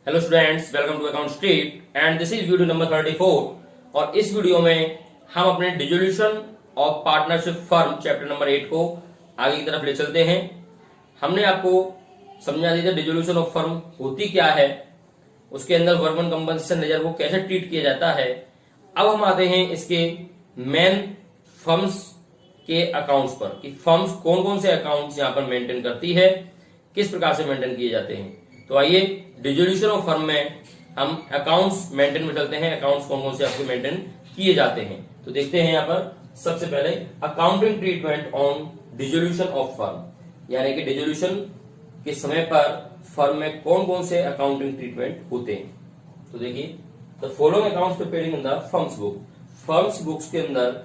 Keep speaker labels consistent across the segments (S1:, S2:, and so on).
S1: Hello students, welcome to account street and this is video number 34। और इस video में हम अपने dissolution of partnership firm chapter number 8 को आगे की तरफ ले चलते हैं। हमने आपको समझा दिया था डिसोल्यूशन ऑफ फर्म होती क्या है, उसके अंदर वर्बल कंपनसेशन लेजर को कैसे ट्रीट किया जाता है। अब हम आते हैं इसके मेन फर्म्स के अकाउंट्स पर कि फर्म्स कौन कौन से अकाउंट्स यहाँ पर मेंटेन करती है, किस प्रकार से मेंटेन किए जाते हैं। तो आइए डिसोल्यूशन ऑफ फर्म में हम अकाउंट्स मेंटेन में चलते हैं। अकाउंट्स कौन कौन से आपके मेंटेन किए जाते हैं तो देखते हैं। यहाँ पर सबसे पहले accounting treatment on dissolution of firm, यानी कि डिसोल्यूशन के समय पर फर्म में कौन कौन से अकाउंटिंग ट्रीटमेंट होते हैं। तो देखिए, the following accounts preparing in the firms book. Firms books के अंदर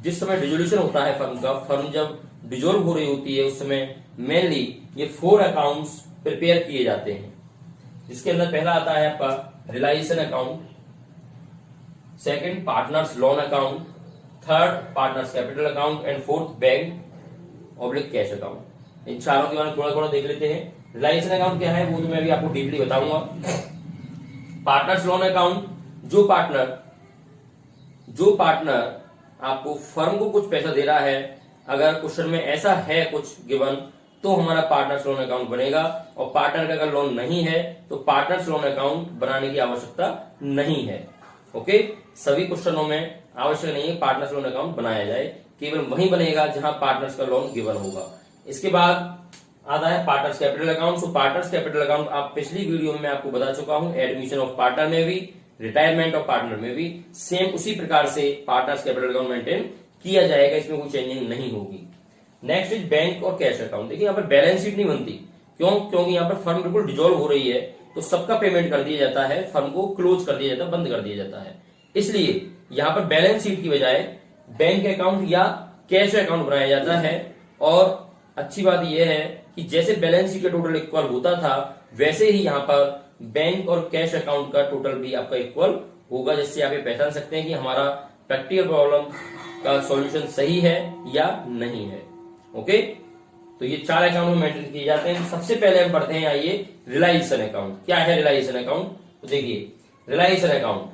S1: जिस समय डिसोल्यूशन होता है फर्म का, फर्म जब डिसॉल्व हो रही होती है उस समय मेनली ये 4 अकाउंट्स प्रिपेयर किए जाते हैं, जिसके अंदर पहला आता है आपका realisation account, second partners loan account, third partners capital account and fourth bank oblique cash account. इन चारों के बारे में थोड़ा थोड़ा देख लेते हैं। रियलाइजेशन अकाउंट क्या है वो तो मैं भी आपको डीपली बताऊंगा। पार्टनर्स लोन अकाउंट, जो पार्टनर आपको फर्म को कुछ पैसा दे रहा है, अगर क्वेश्चन में ऐसा है कुछ गिवन तो हमारा पार्टनर्स लोन अकाउंट बनेगा, और पार्टनर का अगर लोन नहीं है तो पार्टनर्स लोन अकाउंट बनाने की आवश्यकता नहीं है। ओके, सभी क्वेश्चनों में आवश्यक नहीं है पार्टनर्स लोन अकाउंट बनाया जाए, केवल वही बनेगा जहां पार्टनर्स का लोन गिवन होगा। इसके बाद आता है पार्टनर्स कैपिटल अकाउंट। तो पार्टनर्स कैपिटल अकाउंट आप पिछली वीडियो में आपको बता चुका हूं, एडमिशन ऑफ पार्टनर में भी, रिटायरमेंट ऑफ पार्टनर में भी सेम उसी प्रकार से पार्टनर्स कैपिटल अकाउंट मेंटेन किया जाएगा, इसमें कोई चेंजिंग नहीं होगी। नेक्स्ट इज बैंक और कैश अकाउंट। देखिए यहाँ पर बैलेंस शीट नहीं बनती, क्योंकि यहाँ पर फर्म बिल्कुल डिसॉल्व हो रही है तो सबका पेमेंट कर दिया जाता है, फर्म को क्लोज कर दिया जाता है, बंद कर दिया जाता है। इसलिए यहाँ पर बैलेंस शीट की बजाय बैंक अकाउंट या कैश अकाउंट बनाया जाता है। और अच्छी बात यह है कि जैसे बैलेंस शीट का टोटल इक्वल होता था वैसे ही यहाँ पर बैंक और कैश अकाउंट का टोटल भी आपका इक्वल होगा, जिससे आप ये पहचान सकते हैं कि हमारा प्रैक्टिकल प्रॉब्लम का सॉल्यूशन सही है या नहीं है। ओके, तो ये 4 अकाउंट में मेंटेन किए जाते हैं। सबसे पहले हम पढ़ते हैं, आइए रियलाइजेशन अकाउंट। क्या है रियलाइजेशन अकाउंट? तो देखिए, रियलाइजेशन अकाउंट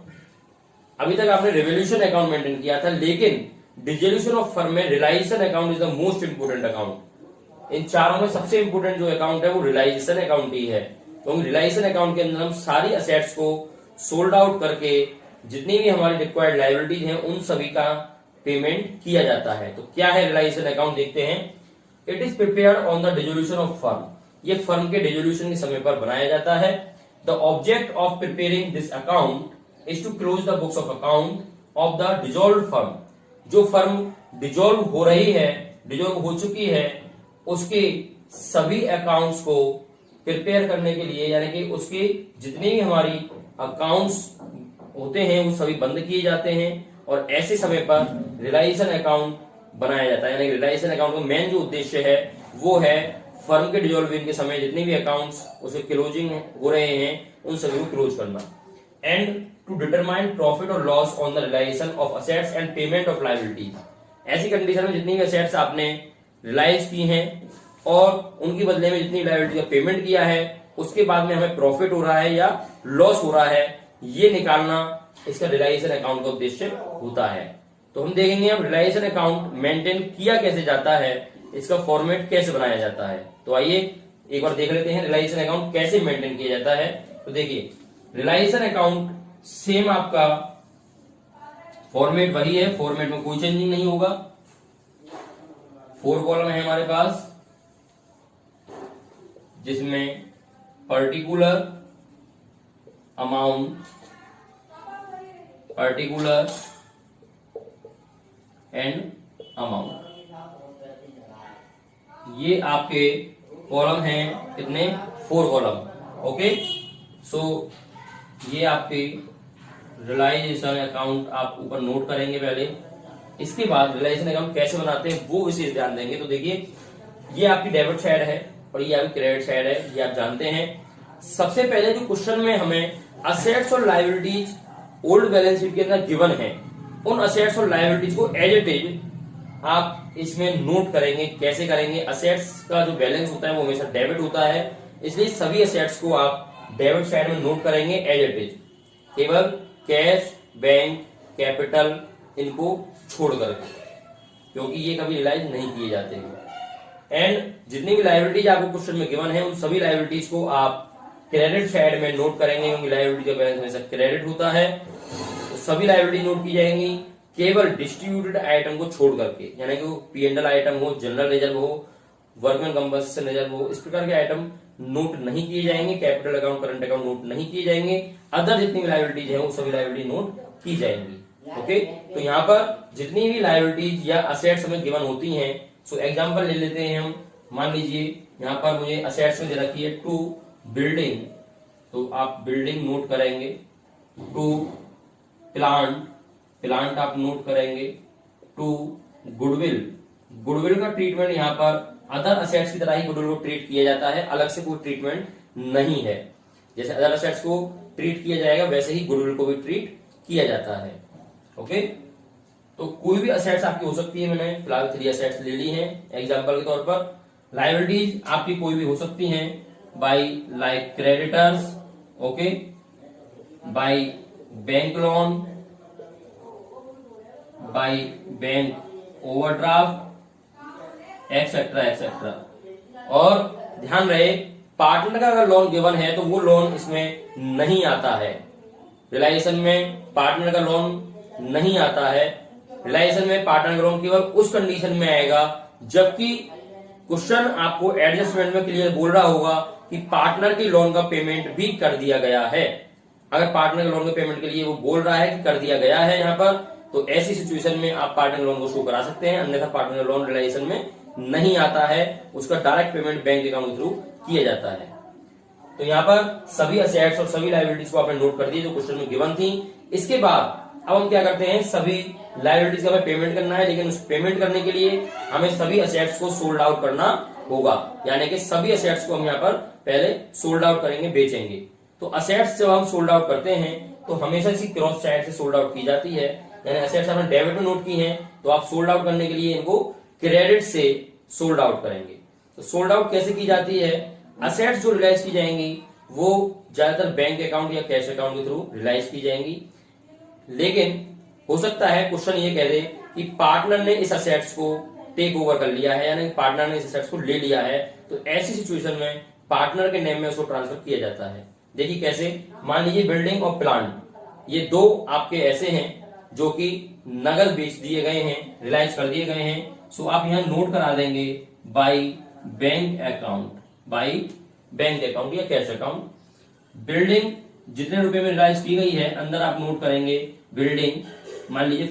S1: अभी तक आपने रिवोल्यूशन अकाउंट मेंटेन किया था, लेकिन डिसोल्यूशन ऑफ फर्म में realisation account is the most important account. इन चारों में सबसे इंपोर्टेंट जो अकाउंट है वो रियलाइजेशन अकाउंट ही है, क्योंकि रियलाइजेशन अकाउंट के अंदर हम सारी असेट्स को सोल्ड आउट करके जितनी भी हमारी रिक्वायर्ड लायबिलिटीज हैं उन सभी का पेमेंट किया जाता है। तो क्या है रियलाइजेशन अकाउंट, देखते हैं। It is prepared on the dissolution of firm. ये फर्म के डिसोल्यूशन के समय पर बनाया जाता है। The object of preparing this account is to close the books of account of the dissolved firm. जो फर्म डिसॉल्व हो रही है, डिसॉल्व हो चुकी है, उसके सभी अकाउंट्स को प्रिपेयर करने के लिए, यानी कि उसके जितने भी हमारी अकाउंट्स होते हैं वो सभी बंद किए जाते हैं, और ऐसे समय पर रियलाइजेशन अकाउंट बनाया जाता है। यानी रियलाइजेशन अकाउंट का मेन जो उद्देश्य है वो है फर्म के डिसॉल्विंग के समय जितने भी अकाउंट्स उसके क्लोजिंग हो रहे हैं उन सभी को क्लोज करना, एंड टू डिटरमाइन प्रॉफिट और loss on the realisation of assets and payment of liabilities. ऐसी कंडीशन में जितनी भी असेट्स आपने रियलाइज की हैं और उनके बदले में जितनी लायबिलिटी का पेमेंट किया है उसके बाद में हमें प्रॉफिट हो रहा है या लॉस हो रहा है, ये निकालना इसका रियलाइजेशन अकाउंट का उद्देश्य होता है। तो हम देखेंगे अब रियलाइजेशन अकाउंट मेंटेन किया कैसे जाता है, इसका फॉर्मेट कैसे बनाया जाता है। तो आइए एक बार देख लेते हैं रियलाइजेशन अकाउंट कैसे मेंटेन किया जाता है। तो देखिए, रियलाइजेशन अकाउंट सेम आपका फॉर्मेट वही है, फॉर्मेट में कोई चेंजिंग नहीं होगा। 4 कॉलम है हमारे पास, जिसमें particular amount, particular and amount, ये आपके कॉलम हैं कितने? 4 कॉलम। ओके, सो ये आपके रियलाइजेशन अकाउंट आप ऊपर नोट करेंगे पहले। इसके बाद रियलाइजेशन अकाउंट कैसे बनाते हैं वो विशेष ध्यान देंगे। तो देखिए, ये आपकी डेबिट साइड है और ये आपकी क्रेडिट साइड है, ये आप जानते हैं। सबसे पहले जो क्वेश्चन में हमें असेट्स और लायबिलिटीज ओल्ड बैलेंस शीट के अंदर गिवन है, उन असेट्स और लायबिलिटीज को एज इट इज आप इसमें नोट करेंगे। कैसे करेंगे? असेट्स का जो बैलेंस होता है वो हमेशा डेबिट होता है, इसलिए सभी असेट्स को आप डेबिट साइड में नोट करेंगे एज इट इज, केवल कैश, बैंक, कैपिटल इनको छोड़ करके, क्योंकि ये कभी रियलाइज नहीं किए जाते हैं। एंड जितनी भी लायबिलिटीज आपको क्वेश्चन में गिवन है उन सभी लायबिलिटीज को आप क्रेडिट साइड में नोट करेंगे, क्योंकि लायबिलिटी का बैलेंस हमेशा क्रेडिट होता है। तो सभी लायबिलिटी नोट की जाएंगी केवल डिस्ट्रीब्यूटेड आइटम को छोड़ करके, यानी कि P&L आइटम हो, जनरल रिजर्व हो, वर्कमैन कंपनसेशन रिजर्व हो, इस प्रकार के आइटम नोट नहीं किए जाएंगे। Capital account, current account note नहीं किए जाएंगे। अदर जितनी भी लायबिलिटीज है वो सभी लायबिलिटी नोट की जाएंगी। ओके, तो यहाँ पर जितनी भी लायबिलिटीज या असेट्स हमें गिवन होती हैं, सो एग्जांपल ले लेते हैं हम। मान लीजिए यहाँ पर मुझे असेट्स में दे रखी है टू बिल्डिंग, तो आप बिल्डिंग नोट करेंगे। टू प्लांट, प्लांट आप नोट करेंगे। टू गुडविल, गुडविल का ट्रीटमेंट यहाँ पर अदर असेट्स की तरह ही गुडविल को ट्रीट किया जाता है, अलग से कोई ट्रीटमेंट नहीं है। जैसे अदर असेट्स को ट्रीट किया जाएगा वैसे ही गुडविल को भी ट्रीट किया जाता है। ओके, तो कोई भी असेट्स आपकी हो सकती है। मैंने फिलहाल 3 असेट्स ले ली हैं एग्जांपल के तौर पर। लायबिलिटीज आपकी कोई भी हो सकती हैं, by like creditors, okay, by bank loan, by bank overdraft, etcetera etcetera. और ध्यान रहे पार्टनर का अगर लोन गिवन है तो वो लोन इसमें नहीं आता है। रिलायंस में पार्टनर का लोन नहीं आता है। रिलायंस में पार्टनर का लोन केवल उस कंडीशन में आएगा जबकि क्वेश्चन आपको एडजस्टमेंट में क्लियर बोल रहा होगा कि पार्टनर के लोन का पेमेंट भी कर दिया गया है। अगर पार्टनर के लोन के पेमेंट के लिए वो बोल रहा है कि कर दिया गया है यहाँ पर, तो ऐसी सिचुएशन में आप पार्टनर लोन को शो करा सकते हैं। अन्यथा पार्टनर लोन रिलायंस में नहीं आता है, उसका डायरेक्ट पेमेंट बैंक अकाउंट के थ्रू किया जाता है। तो यहाँ पर सभी असेट्स और सभी लायबिलिटीज को आपने नोट कर दिए जो क्वेश्चन में गिवन थी। इसके बाद अब हम क्या करते हैं, सभी लायबिलिटीज का हमें पेमेंट करना है, लेकिन उस पेमेंट करने के लिए हमें सभी असेट्स को सोल्ड आउट करना होगा। यानी कि सभी असेट्स को हम यहाँ पर पहले सोल्ड आउट करेंगे, बेचेंगे। तो असेट्स जब हम सोल्ड आउट करते हैं तो हमेशा इसी क्रॉस साइड से सोल्ड आउट की जाती है। यानी असेट्स हमने डेबिट में नोट की हैं, तो आप सोल्ड आउट करने के लिए इनको क्रेडिट से सोल्ड आउट करेंगे। तो सोल्ड आउट कैसे की जाती है, असेट्स जो रिलाइज की जाएंगी वो ज्यादातर बैंक अकाउंट या कैश अकाउंट के थ्रू रिलाइज की जाएंगी। लेकिन हो सकता है क्वेश्चन ये कह दे कि पार्टनर ने इस असेट्स को टेक ओवर कर लिया है, यानी पार्टनर ने इस असेट्स को ले लिया है। तो ऐसी सिचुएशन में पार्टनर के नेम में उसको ट्रांसफर किया जाता है। देखिए कैसे, मान लीजिए बिल्डिंग और प्लांट, ये दो आपके ऐसे हैं जो कि नगद बेच दिए गए हैं, रिलाइज कर दिए गए हैं। सो आप यहां नोट करा देंगे by bank account, by bank account या कैश अकाउंट। बिल्डिंग जितने रुपए में रिलाइज की गई है अंदर आप नोट करेंगे बिल्डिंग, मान लीजिए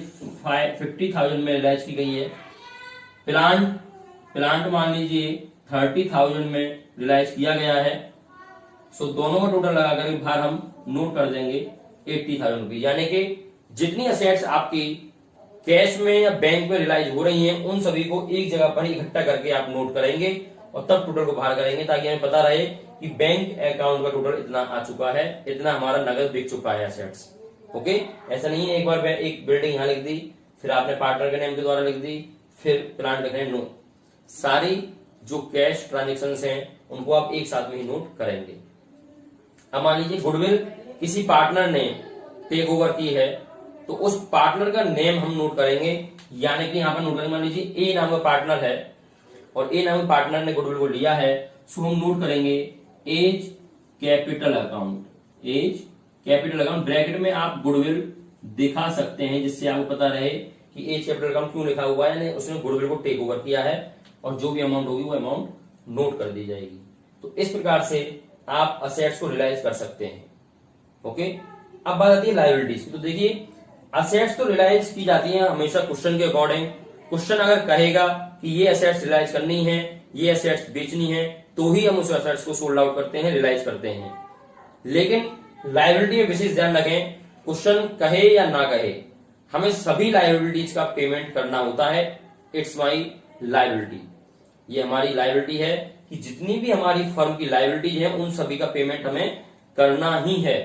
S1: 50,000 में रिलाइज की गई है। प्लांट, प्लांट मान लीजिए 30,000 में रिलाइज किया गया है। सो दोनों का टोटल लगा कर बाहर हम नोट कर देंगे 80,000 रुपीज। यानी कि जितनी असेट्स आपकी कैश में या बैंक में रिलाइज हो रही हैं उन सभी को एक जगह पर इकट्ठा करके आप नोट करेंगे और तब टोटल को बाहर करेंगे, ताकि हमें पता रहे कि बैंक अकाउंट का टोटल इतना आ चुका है, इतना हमारा नगद बिक चुका है असेट्स। ओके, ऐसा नहीं है एक बार एक बिल्डिंग यहां लिख दी, फिर आपने पार्टनर के नेम के द्वारा लिख दी, फिर प्लांट लिख रहे हैं। नो, सारी जो कैश ट्रांजेक्शन हैं उनको आप एक साथ में ही नोट करेंगे। अब मान लीजिए गुडविल किसी पार्टनर ने टेक ओवर की है, तो उस पार्टनर का नेम हम नोट करेंगे। यानी कि यहाँ पर नोट करेंगे, मान लीजिए ए नाम का पार्टनर है और ए नाम के पार्टनर ने गुडविल को लिया है, सो हम नोट करेंगे as capital account, as capital account. Bracket में आप गुडविल दिखा सकते हैं जिससे आपको पता रहे कि एज कैपिटल अकाउंट क्यों लिखा हुआ है, यानी उसने गुडविल को टेक ओवर किया है और जो भी अमाउंट होगी वो अमाउंट नोट कर दी जाएगी। तो इस प्रकार से आप असेट्स को रिलाइज कर सकते हैं। ओके, अब बात आती है लायबिलिटीज की। तो देखिए असेट्स तो रिलाइज की जाती हैं हमेशा क्वेश्चन के अकॉर्डिंग। क्वेश्चन अगर कहेगा कि ये असेट्स रिलाइज करनी है, ये असेट्स बेचनी है, तो ही हम उस असेट्स को सोल्ड आउट करते हैं, रिलाइज करते हैं। लेकिन लायबिलिटी में विशेष ध्यान रखें, क्वेश्चन कहे या ना कहे, हमें सभी लायबिलिटीज का पेमेंट करना होता है। इट्स माई लायबिलिटी, ये हमारी लायबिलिटी है कि जितनी भी हमारी फर्म की लायबिलिटीज है उन सभी का पेमेंट हमें करना ही है,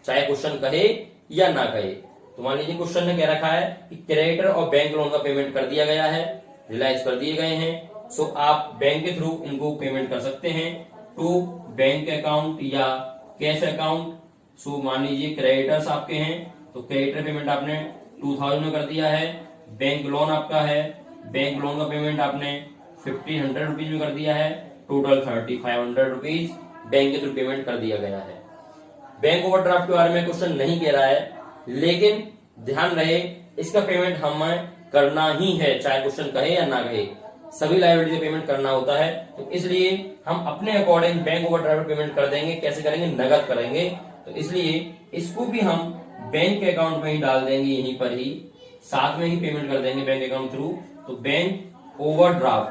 S1: चाहे क्वेश्चन कहे या ना कहे। तो मान लीजिए क्वेश्चन ने कह रखा है कि क्रेडिटर और बैंक लोन का पेमेंट कर दिया गया है, रिलाइज कर दिए गए हैं, सो आप बैंक के थ्रू इनको पेमेंट कर सकते हैं टू बैंक अकाउंट या कैश अकाउंट, सो मान लीजिए क्रेडिटर्स आपके हैं तो क्रेडिटर पेमेंट आपने 2000 में कर दिया है। बैंक लोन आपका है, बैंक लोन का पेमेंट आपने 1500 रुपीज में कर दिया है, टोटल 3500 रुपीज बैंक के थ्रू पेमेंट कर दिया गया है। बैंक ओवरड्राफ्ट के बारे में क्वेश्चन नहीं कह रहा है, लेकिन ध्यान रहे इसका पेमेंट हमें करना ही है, चाहे क्वेश्चन कहे या ना कहे, सभी लायबिलिटी का पेमेंट करना होता है। तो इसलिए हम अपने अकॉर्डिंग बैंक ओवरड्राफ्ट पेमेंट कर देंगे। कैसे करेंगे? नगद करेंगे। तो इसलिए इसको भी हम बैंक के अकाउंट में ही डाल देंगे, यहीं पर ही साथ में ही पेमेंट कर देंगे बैंक अकाउंट थ्रू। तो बैंक ओवरड्राफ्ट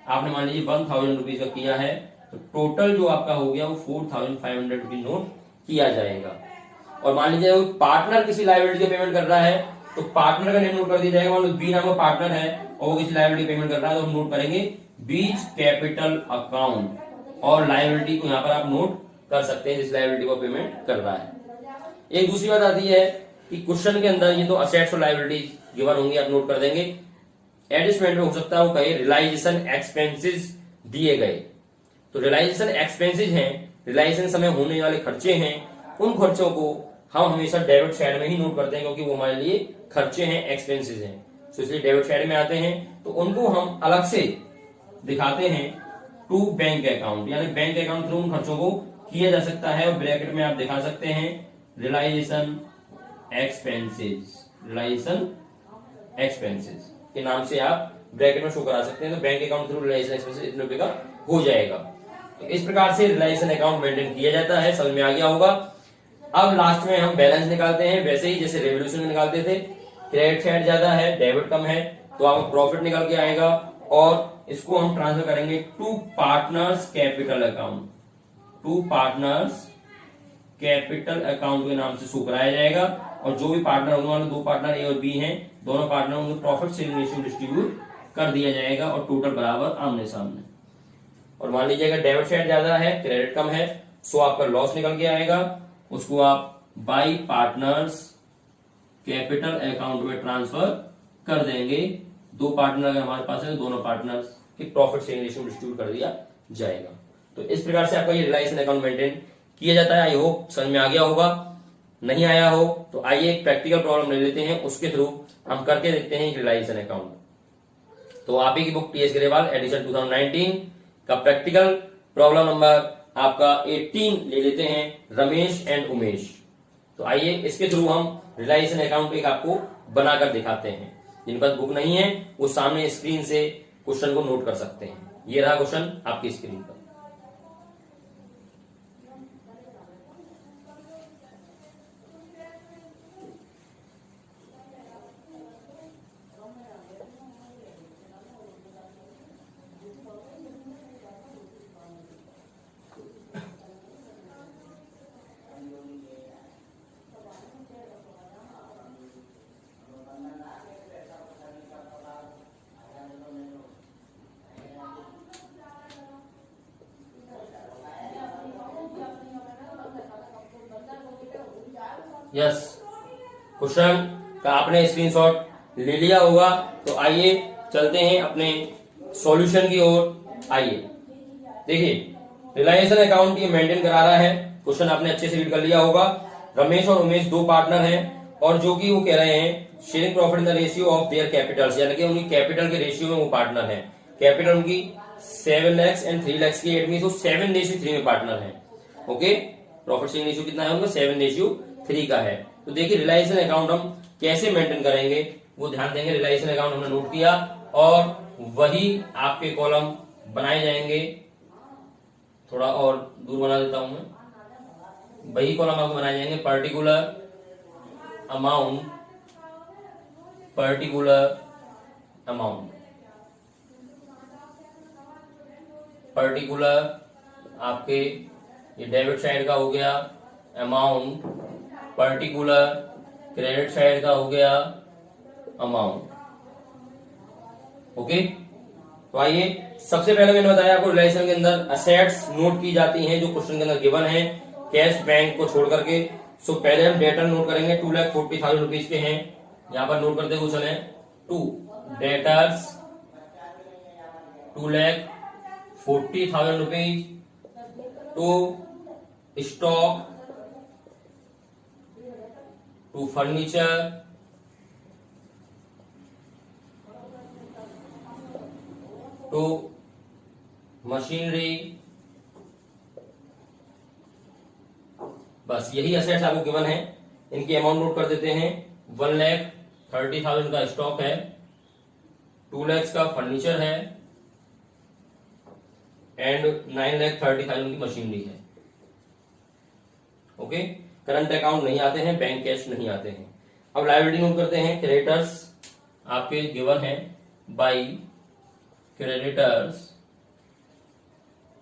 S1: आपने मान लीजिए 1000 रुपीज का किया है, तो टोटल जो आपका हो गया वो 4500 रुपीज नोट किया जाएगा। और मान लीजिए पार्टनर किसी लायबिलिटी का पेमेंट कर रहा है तो पार्टनर का नेम नोट कर दिया जाएगा। मान लो बी नाम का पार्टनर है और वो किसी लायबिलिटी पेमेंट कर रहा है तो हम नोट करेंगे बीच कैपिटल अकाउंट, और लायबिलिटी को यहाँ पर आप नोट कर सकते हैं जिस लायबिलिटी को पेमेंट कर रहा है। एक दूसरी बात आती है कि क्वेश्चन के अंदर ये तो असेट्स और लायबिलिटीज गिवन होंगी, आप नोट कर देंगे। एडजस्टमेंट में हो सकता है वो कहे रियलाइजेशन एक्सपेंसेस दिए गए, तो रियलाइजेशन एक्सपेंसेस हैं, रियलाइजेशन समय होने वाले खर्चे हैं, उन खर्चों को हम हमेशा डेबिट साइड में ही नोट करते हैं क्योंकि वो हमारे लिए खर्चे हैं, एक्सपेंसेस हैं, तो इसलिए डेबिट साइड में आते हैं। तो उनको हम अलग से दिखाते हैं टू बैंक अकाउंट, यानी बैंक अकाउंट थ्रू उन खर्चों को किया जा सकता है। और ब्रैकेट में आप दिखा सकते हैं रियलाइजेशन एक्सपेंसेस के नाम से आप ब्रैकेट में शो करा सकते हैं। तो bank account through realisation expenses इतने रुपए का हो जाएगा। तो इस प्रकार से रियलाइजेशन अकाउंट मेंटेन किया जाता है, समझ में आ गया होगा। अब लास्ट में हम बैलेंस निकालते हैं, वैसे ही जैसे रेवोल्यूशन में निकालते थे। क्रेडिट साइड ज्यादा है, डेबिट कम है, तो आपको प्रॉफिट निकल के आएगा और इसको हम ट्रांसफर करेंगे to partners capital account, to partners capital account के नाम से शो कराया जाएगा। और जो भी पार्टनर होने वाले, दो पार्टनर ए और बी हैं, दोनों पार्टनर उनको प्रॉफिट शेयरिंग रेशियो डिस्ट्रीब्यूट कर दिया जाएगा और टोटल बराबर आमने सामने। और मान लीजिए अगर डेबिट साइड ज्यादा है, क्रेडिट कम है, सो आपका लॉस निकल के आएगा, उसको आप बाई पार्टनर्स कैपिटल अकाउंट में ट्रांसफर कर देंगे। दो पार्टनर अगर हमारे पास है तो दोनों पार्टनर्स की प्रॉफिट शेयरिंग रेशियो डिस्ट्रीब्यूट कर दिया जाएगा। तो इस प्रकार से आपका ये रियलाइजेशन अकाउंट मेंटेन किया जाता है। आई होप समझ में आ गया होगा। नहीं आया हो तो आइए एक प्रैक्टिकल प्रॉब्लम ले लेते हैं, उसके थ्रू हम करके देखते हैं रियलाइजेशन अकाउंट। तो आप ही की बुक टीएस ग्रेवाल एडिशन 2019 का प्रैक्टिकल प्रॉब्लम नंबर आपका 18 ले लेते हैं, रमेश एंड उमेश। तो आइए इसके थ्रू हम रियलाइजेशन अकाउंट एक आपको बनाकर दिखाते हैं। जिनके पास बुक नहीं है वो सामने स्क्रीन से क्वेश्चन को नोट कर सकते हैं। ये रहा क्वेश्चन आपकी स्क्रीन पर। यस, क्वेश्चन का आपने स्क्रीनशॉट ले लिया होगा। तो आइए चलते हैं अपने सॉल्यूशन की ओर। आइए देखिए, रियलाइजेशन अकाउंट ये मेंटेन करा रहा है। क्वेश्चन आपने अच्छे से रीड कर लिया होगा। रमेश और उमेश दो पार्टनर हैं और जो कि वो कह रहे हैं sharing profit in the ratio of their Capitals, यानी कि उनकी कैपिटल के रेशियो में वो पार्टनर है। कैपिटल उनकी 7 लाख एंड 3 लाख की, एट मीन 7:3 में पार्टनर है। ओके, प्रॉफिट शेयरिंग रेशियो कितना है उनका? 7:3 का है। तो देखिए रियलाइजेशन अकाउंट हम कैसे मेंटेन करेंगे वो ध्यान देंगे। रियलाइजेशन अकाउंट हमने नोट किया और वही आपके कॉलम बनाए जाएंगे। थोड़ा और दूर बना देता हूं मैं। वही कॉलम आपको बनाए जाएंगे। Particular amount, particular amount, particular आपके ये डेबिट साइड का हो गया अमाउंट, पर्टिकुलर क्रेडिट साइड का हो गया अमाउंट। ओके, तो आइए सबसे पहले मैंने बताया आपको रिलेशन के अंदर असेट्स नोट की जाती हैं जो क्वेश्चन के अंदर गिवन है, कैश बैंक को छोड़ करके। सो पहले हम डेटर नोट करेंगे, 2,40,000 रुपीज के हैं। यहां पर नोट करते हुए चले, to debtors 2,40,000 rupees to stock, to furniture, to machinery. बस यही असेट्स आपको गिवन है, इनकी अमाउंट नोट कर देते हैं। 1,30,000 का स्टॉक है, 2 लाख का फर्नीचर है एंड 9,30,000 की मशीनरी है। ओके, करंट अकाउंट नहीं आते हैं, बैंक कैश नहीं आते हैं। अब लायबिलिटी नोट करते हैं। क्रेडिटर्स आपके गिवन है बाई क्रेडिटर्स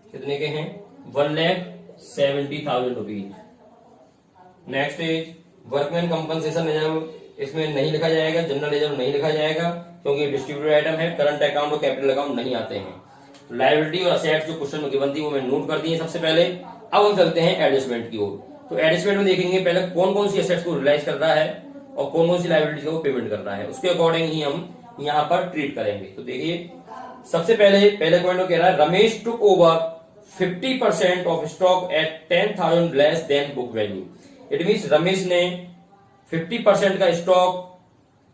S1: कितने के हैं? 1,70,000 rupees. Next is workman compensation reserve, इसमें नहीं लिखा जाएगा, जनरल रिजर्व नहीं लिखा जाएगा क्योंकि डिस्ट्रीब्यूटेड आइटम है। करंट अकाउंट और कैपिटल अकाउंट नहीं आते हैं। लायबिलिटी और असेट्स जो क्वेश्चन में गिवन थी वो मैंने नोट कर दी है सबसे पहले। अब हम चलते हैं एडजस्टमेंट की ओर। तो एडजस्टमेंट में देखेंगे पहले कौन कौन सी असेट्स को रियलाइज कर रहा है और कौन कौन सी लायबिलिटी को पेमेंट कर रहा है, उसके अकॉर्डिंग ही हम यहाँ पर ट्रीट करेंगे। तो देखिए सबसे पहले पॉइंट कह रहा है Ramesh took over 50% of stock at 10,000 less than book value. It means Ramesh ने 50% का स्टॉक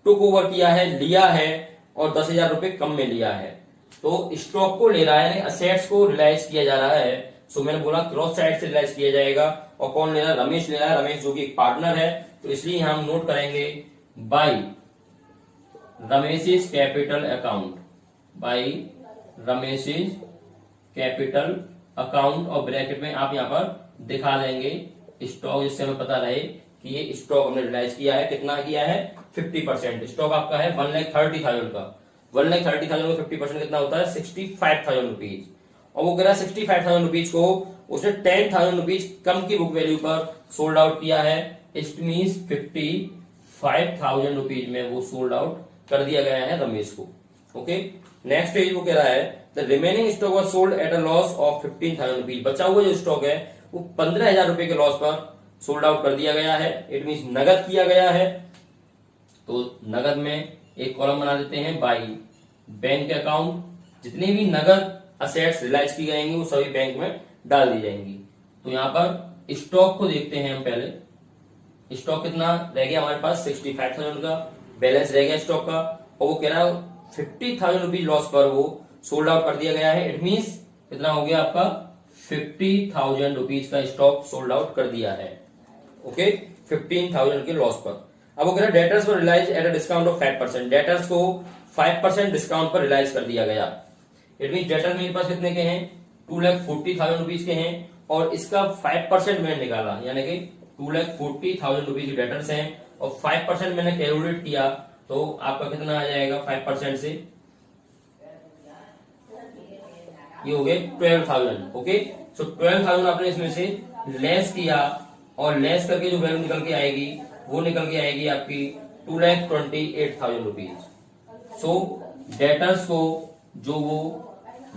S1: टुक ओवर किया है, लिया है और 10,000 रुपए कम में लिया है। तो स्टॉक को ले रहा है, असेट्स को रियलाइज किया जा रहा है। सो मैंने बोला क्रॉस साइड से रियलाइज किया जाएगा। और कौन ले रहा है? रमेश ले रहा है। रमेश जो कि एक पार्टनर है, तो इसलिए हम नोट करेंगे by Ramesh capital account, by Ramesh capital account और ब्रैकेट में आप यहां पर दिखा देंगे स्टॉक, जिससे हमें पता रहे कि ये स्टॉक हमने रियलाइज किया है। कितना किया है? 50%। स्टॉक आपका है 1,30,000 का। 1,30,000 में 50% कितना होता है? 65,000 रुपीज। और वो कह रहा है 65,000 रुपीज को उसने 10,000 रुपीज कम की बुक वैल्यू पर सोल्ड आउट किया है। इट मीन्स 55,000 रुपीज में वो सोल्ड आउट कर दिया गया है रमेश को। ओके, नेक्स्ट पेज वो कह रहा है the remaining stock was sold at a loss of 15,000 rupees. बचा हुआ जो स्टॉक है वो 15,000 रुपए के लॉस पर सोल्ड आउट कर दिया गया है। इट मीन्स नगद किया गया है। तो नगद में एक कॉलम बना देते हैं बाई बैंक अकाउंट। जितनी भी नगद असेट्स रियलाइज की जाएंगी वो सभी बैंक में डाल दी जाएंगी। तो यहां पर स्टॉक को देखते हैं हम पहले। स्टॉक कितना रह गया हमारे पास? 65,000 का बैलेंस रह गया स्टॉक का। और वो कह रहा है 50,000 रुपीज लॉस पर वो सोल्ड आउट कर दिया गया है। इट मीन्स कितना हो गया आपका? 50,000 रुपीज का स्टॉक सोल्ड आउट कर दिया है। ओके, 15,000 के लॉस पर। अब वो कह रहा है डेटर्स पर realise at a discount of 5%। Debtors को 5% डिस्काउंट पर रियलाइज कर दिया गया। इट मीन डेटर मेरे पास कितने के हैं? 2,40,000 रुपीज के हैं और इसका 5% मैंने निकाला, यानी कि 2,40,000 रुपीज के डेटर्स हैं और 5% मैंने कैलकुलेट किया तो आपका कितना आ जाएगा? 5% से ये हो गए 12,000। ओके, सो 12,000 आपने इसमें से लेस किया और लेस करके जो वैल्यू निकल के आएगी वो निकल के आएगी आपकी 2,28,000 रुपीज। सो डेटर्स को जो वो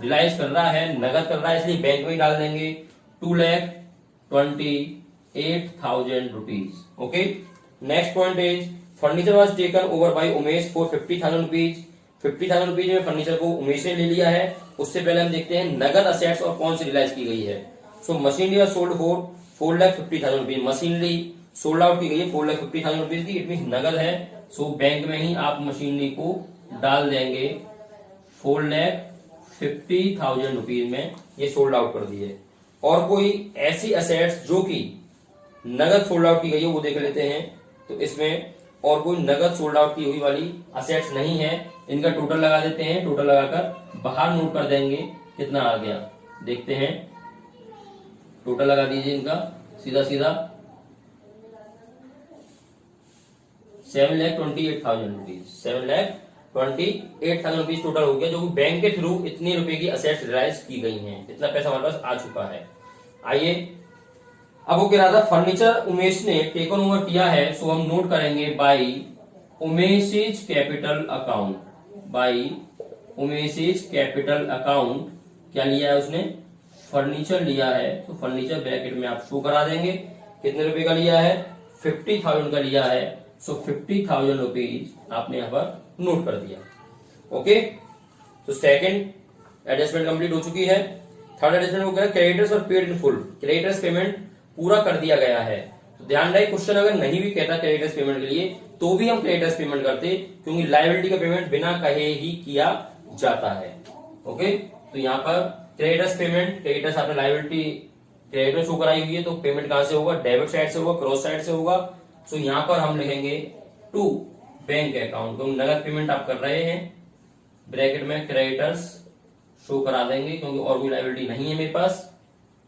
S1: रियलाइज कर रहा है, नगद कर रहा है, इसलिए बैंक में डाल देंगे 2,28,000 rupees. Okay, next point is furniture was taken over by Umesh for 50,000 rupees. 50,000 rupees में फर्नीचर को उमेश ने ले लिया है। उससे पहले हम देखते हैं नगद असेट्स और कौन सी रियलाइज की गई है। So machinery was sold for 4,50,000 rupees. Machinery sold out की गई है 4,50,000 रुपीज की। इट मीन नगद है। सो बैंक में ही आप मशीनरी को डाल देंगे 4,50,000 रुपीज में, ये सोल्ड आउट कर दी है। और कोई ऐसी असेट्स जो कि नगद सोल्ड आउट की गई है वो देख लेते हैं। तो इसमें और कोई नगद सोल्ड आउट की हुई वाली असेट्स नहीं है। इनका टोटल लगा देते हैं। टोटल लगाकर बाहर नोट कर देंगे कितना आ गया, देखते हैं। टोटल लगा दीजिए इनका सीधा सीधा 7,28,000 रुपीज। 7,28,000 रुपीज टोटल हो गया, जो कि बैंक के थ्रू इतनी रुपए की असेट्स रियलाइज की गई हैं। इतना पैसा हमारे पास आ चुका है। आइए, अब वो कह रहा था फर्नीचर उमेश ने टेकन ओवर किया है। सो हम नोट करेंगे by Umesh capital account. By Umesh capital account क्या लिया है उसने? फर्नीचर लिया है। तो फर्नीचर ब्रैकेट में आप शो करा देंगे कितने रुपए का लिया है? 50,000 का लिया है। सो 50,000 रुपीज आपने यहां पर नोट कर दिया। ओके, तो सेकंड एडजस्टमेंट कंप्लीट हो चुकी है। थर्ड एडजस्टमेंट वो कह रहा है क्रेडिटर्स और paid in full, creditors payment पूरा कर दिया गया है। तो ध्यान रहे क्वेश्चन अगर नहीं भी कहता क्रेडिटर्स पेमेंट के लिए तो भी हम क्रेडिटर्स पेमेंट करते, क्योंकि लायबिलिटी का पेमेंट बिना कहे ही किया जाता है। ओके, तो यहाँ पर क्रेडिटर्स पेमेंट, क्रेडिटर्स आपने लायबिलिटी क्रेडिटर शो कराई हुई है तो पेमेंट कहां से होगा, डेबिट साइड से होगा, क्रॉस साइड से होगा। तो यहाँ पर हम लिखेंगे टू बैंक अकाउंट, क्योंकि नगद पेमेंट आप कर रहे हैं, ब्रैकेट में क्रेडिटर्स शो करा देंगे क्योंकि और कोई लायबिलिटी नहीं है मेरे पास।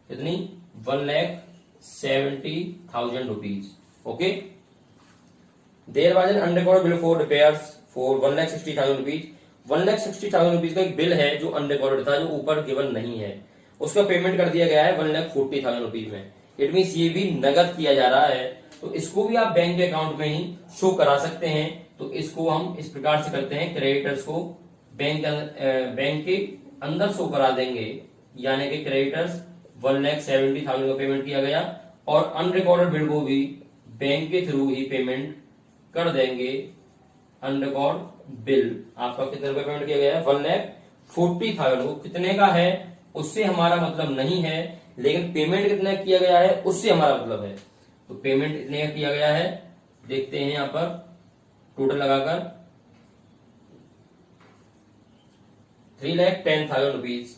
S1: कितनी, 1,70,000 rupees. Okay, there was an unrecorded bill for repairs for 1,60,000 rupees. 1,60,000 rupees का एक बिल है जो अनरिकॉर्डेड था, जो ऊपर गिवन नहीं है, उसका पेमेंट कर दिया गया है 1,40,000 रुपीज में। इट मीन ये भी नगद किया जा रहा है, तो इसको भी आप बैंक अकाउंट में ही शो करा सकते हैं। तो इसको हम इस प्रकार से करते हैं, क्रेडिटर्स को बैंक के अंदर शो करा देंगे, यानी कि क्रेडिटर्स 1,70,000 का पेमेंट किया गया और अनरिकॉर्डेड बिल को भी बैंक के थ्रू ही पेमेंट कर देंगे। अनरिकॉर्ड बिल आपका कितने रुपए पेमेंट किया गया है, 1,40,000। वो कितने का है उससे हमारा मतलब नहीं है, लेकिन पेमेंट कितना किया गया है उससे हमारा मतलब है। तो पेमेंट इतने का किया गया है, देखते हैं यहां पर टोटल लगाकर 3,10,000 रुपीज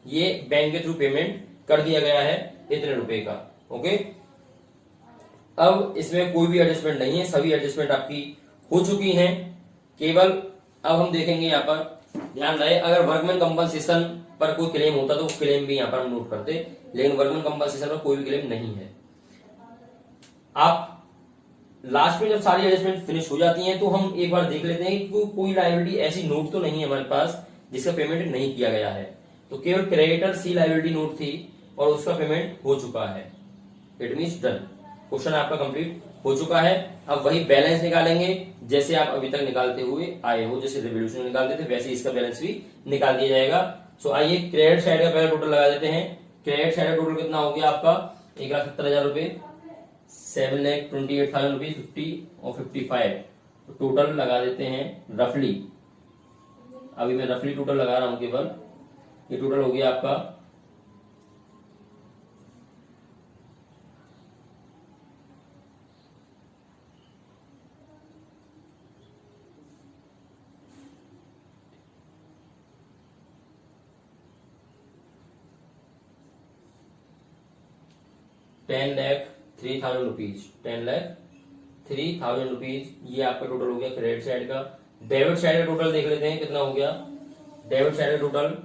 S1: ये बैंक के थ्रू पेमेंट कर दिया गया है, इतने रुपए का। ओके, अब इसमें कोई भी एडजस्टमेंट नहीं है, सभी एडजस्टमेंट आपकी हो चुकी हैं। केवल अब हम देखेंगे यहाँ पर, ध्यान रहे अगर वर्कमैन कंपनसेशन पर कोई क्लेम होता तो क्लेम भी यहाँ पर हम नोट करते, लेकिन वर्कमैन कंपनसेशन पर कोई भी क्लेम नहीं है। आप लास्ट में जब सारी एडजस्टमेंट फिनिश हो जाती हैं तो हम एक बार देख लेते हैं कि कोई लायबिलिटी ऐसी नोट तो नहीं है हमारे पास जिसका पेमेंट नहीं किया गया है। तो केवल क्रेडिटर सी लायबिलिटी नोट थी और उसका पेमेंट हो चुका है, इट मीन्स डन। क्वेश्चन आपका कंप्लीट हो चुका है। अब वही बैलेंस निकालेंगे जैसे आप अभी तक निकालते हुए आए हो, जैसे रिवोल्यूशन निकालते थे वैसे इसका बैलेंस भी निकाल दिया जाएगा। सो आइए क्रेडिट साइड का पहले टोटल लगा देते हैं। क्रेडिट साइड का टोटल कितना हो गया आपका, 1,70,000 रुपए, 7,28,000 रुपीज, 50 और 55। तो टोटल लगा देते हैं रफली, अभी मैं रफली टोटल लगा रहा हूं केवल। ये टोटल हो गया आपका 10,03,000 रुपीज, 10,03,000 रुपीज ये आपका टोटल हो गया क्रेडिट साइड का। डेबिट साइड का टोटल देख लेते हैं कितना हो गया। डेबिट साइड का टोटल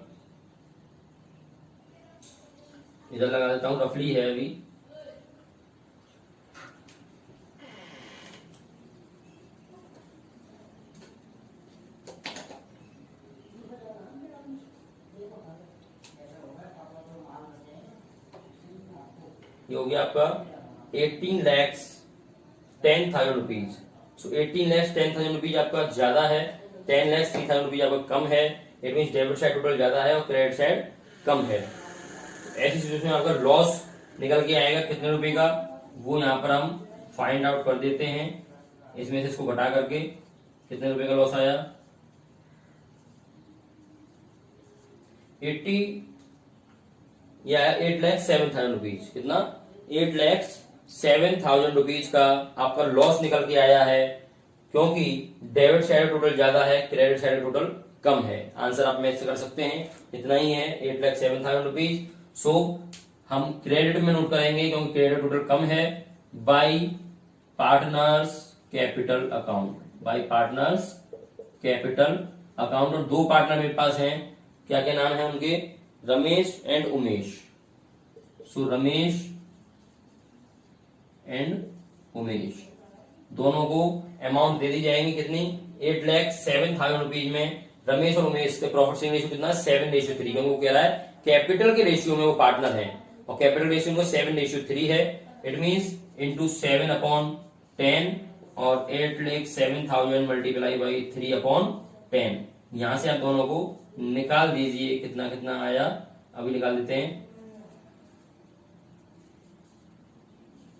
S1: इधर लगा देता हूं, रफली है अभी। ये हो गया आपका 18,10,000 रुपीज। सो 18,10,000 रुपीज आपका ज्यादा है, 10,03,000 रुपीज आपका कम है। It mean debit side total ज्यादा है और क्रेडिट साइड कम है। ऐसी सिचुएशन में अगर लॉस निकल के आएगा कितने रुपए का, वो यहाँ पर हम फाइंड आउट कर देते हैं। इसमें से इसको घटा करके कितने रुपए का लॉस आया, 8,07,000 रुपीज। कितना, 8,07,000 रुपीज का आपका लॉस निकल के आया है, क्योंकि डेबिट साइड टोटल ज्यादा है, क्रेडिट साइड टोटल कम है। आंसर आप मैच कर सकते हैं, इतना ही है, 8,07,000 रुपीज। सो हम क्रेडिट में नोट करेंगे क्योंकि क्रेडिट टोटल कम है, bye partners capital account, bye partners capital account. और दो पार्टनर मेरे पास हैं, क्या क्या नाम है उनके, Ramesh and Umesh. So Ramesh and Umesh दोनों को अमाउंट दे दी जाएंगी कितनी, 8,07,000 रुपीज में। रमेश और उमेश के प्रॉफिट शेयरिंग रेशियो कितना, 7:3, क्योंकि वो कह रहा है कैपिटल के रेशियो में वो पार्टनर है और कैपिटल रेशियो में 7:3 है। इट मींस इंटू 7/10 और 8,07,000 मल्टीप्लाई बाई 3/10। यहां से आप दोनों को निकाल दीजिए, कितना कितना आया अभी निकाल देते हैं।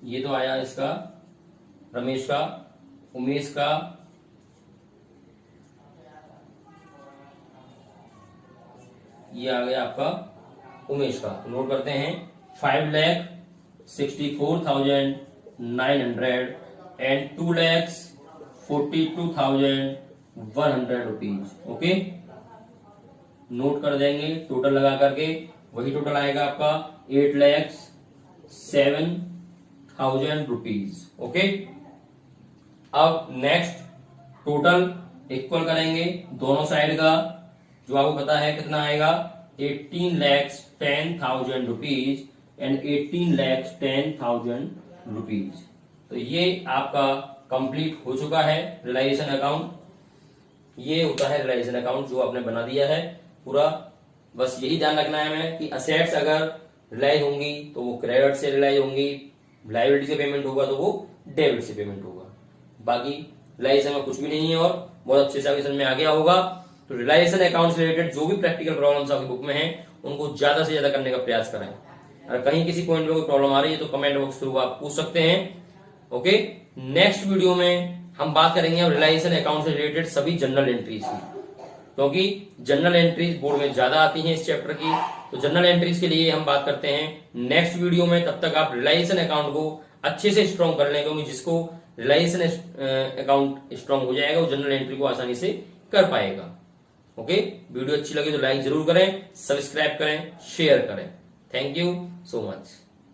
S1: ये तो आया इसका रमेश का, उमेश का ये आ गया आपका उमेश का, नोट करते हैं 5,64,900 एंड 2,42,100 रुपीज। ओके, नोट कर देंगे टोटल लगा करके, वही टोटल आएगा आपका 8,07,000 रुपीज। ओके, अब नेक्स्ट टोटल इक्वल करेंगे दोनों साइड का, जो आपको पता है कितना आएगा 18,10,000 रुपीज एंड 18,10,000 रुपीज। तो ये आपका कंप्लीट हो चुका है रियलाइजेशन अकाउंट। ये होता है रियलाइजेशन अकाउंट जो आपने बना दिया है पूरा। बस यही ध्यान रखना है हमें कि असेट्स अगर रिलाइज होंगी तो वो क्रेडिट से रिलाइज होंगी, लायबिलिटी से पेमेंट होगा तो वो डेबिट से पेमेंट होगा। बाकी रियलाइजेशन में कुछ भी नहीं है और बहुत अच्छे से आपके समझ में आ गया होगा। तो रियलाइजेशन अकाउंट से रिलेटेड जो भी प्रैक्टिकल प्रॉब्लम्स आपकी बुक में हैं उनको ज्यादा से ज्यादा करने का प्रयास करें। अगर कहीं किसी पॉइंट में कोई प्रॉब्लम आ रही है तो कमेंट बॉक्स थ्रू आप पूछ सकते हैं। ओके, नेक्स्ट वीडियो में हम बात करेंगे अब रियलाइजेशन अकाउंट से रिलेटेड सभी जनरल एंट्रीज की, क्योंकि जनरल एंट्रीज बोर्ड में ज्यादा आती हैं इस चैप्टर की। तो जनरल एंट्रीज के लिए हम बात करते हैं नेक्स्ट वीडियो में। तब तक आप रियलाइजेशन अकाउंट को अच्छे से स्ट्रॉन्ग कर लें, क्योंकि जिसको रियलाइजेशन अकाउंट स्ट्रॉन्ग हो जाएगा वो जनरल एंट्री को आसानी से कर पाएगा। ओके, वीडियो अच्छी लगी तो लाइक जरूर करें, सब्सक्राइब करें, शेयर करें। Thank you so much.